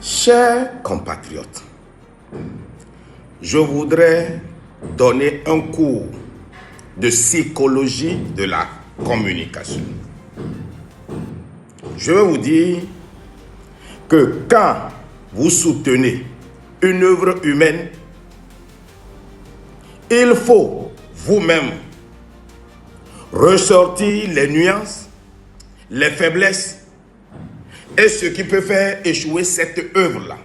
Chers compatriotes, je voudrais donner un cours de psychologie de la communication. Je vais vous dire que quand vous soutenez une œuvre humaine, il faut vous-même ressortir les nuances, les faiblesses et ce qui peut faire échouer cette œuvre-là.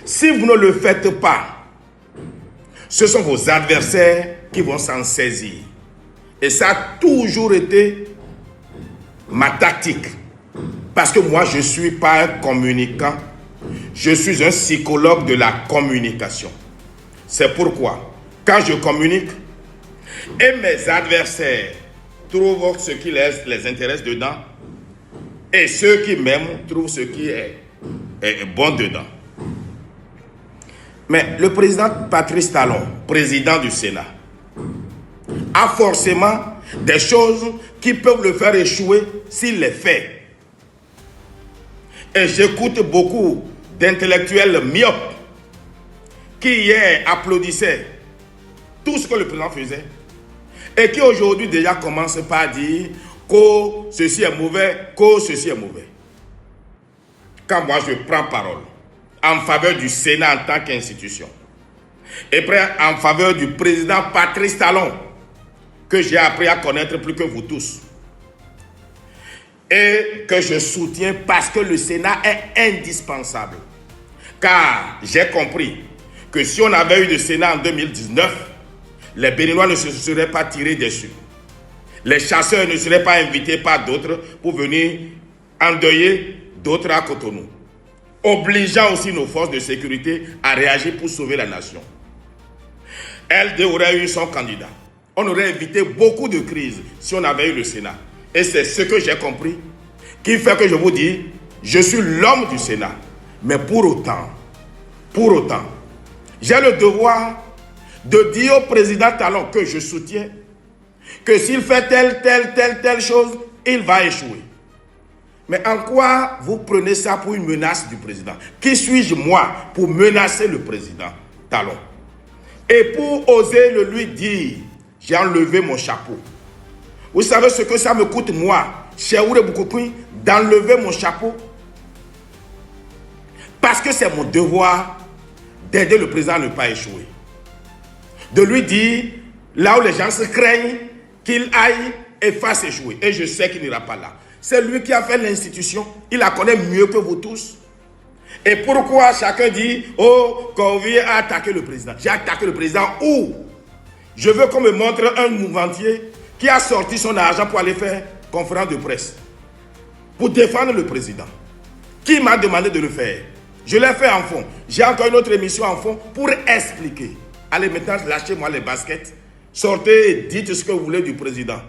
Si vous ne le faites pas, ce sont vos adversaires qui vont s'en saisir. Et ça a toujours été ma tactique. Parce que moi, je ne suis pas un communicant. Je suis un psychologue de la communication. C'est pourquoi, quand je communique, et mes adversaires trouvent ce qui les intéresse dedans, et ceux qui m'aiment trouvent ce qui est bon dedans. Mais le président Patrice Talon, président du Sénat, a forcément des choses qui peuvent le faire échouer s'il les fait. Et j'écoute beaucoup d'intellectuels myopes qui hier applaudissaient tout ce que le président faisait et qui aujourd'hui déjà commencent par dire que ceci est mauvais, que ceci est mauvais. Quand moi je prends parole en faveur du Sénat en tant qu'institution et en faveur du président Patrice Talon, que j'ai appris à connaître plus que vous tous, et que je soutiens parce que le Sénat est indispensable. Car j'ai compris que si on avait eu le Sénat en 2019, les Béninois ne se seraient pas tirés dessus. Les chasseurs ne seraient pas invités par d'autres pour venir endeuiller d'autres à Cotonou, obligeant aussi nos forces de sécurité à réagir pour sauver la nation. LD aurait eu son candidat. On aurait évité beaucoup de crises si on avait eu le Sénat. Et c'est ce que j'ai compris qui fait que je vous dis, je suis l'homme du Sénat. Mais pour autant, j'ai le devoir de dire au président Talon que je soutiens que s'il fait telle chose, il va échouer. Mais en quoi vous prenez ça pour une menace du président? Qui suis-je moi pour menacer le président Talon? Et pour oser le lui dire, j'ai enlevé mon chapeau. Vous savez ce que ça me coûte moi, Cheoure Boukoukouin, d'enlever mon chapeau? Parce que c'est mon devoir d'aider le président à ne pas échouer. De lui dire, là où les gens se craignent, qu'il aille et fasse échouer. Et je sais qu'il n'ira pas là. C'est lui qui a fait l'institution. Il la connaît mieux que vous tous. Et pourquoi chacun dit, oh, Corvier a attaqué le président? J'ai attaqué le président où? Je veux qu'on me montre un mouvementier qui a sorti son argent pour aller faire conférence de presse, pour défendre le président. Qui m'a demandé de le faire? Je l'ai fait en fond. J'ai encore une autre émission en fond pour expliquer. Allez maintenant, lâchez-moi les baskets. Sortez et dites ce que vous voulez du président.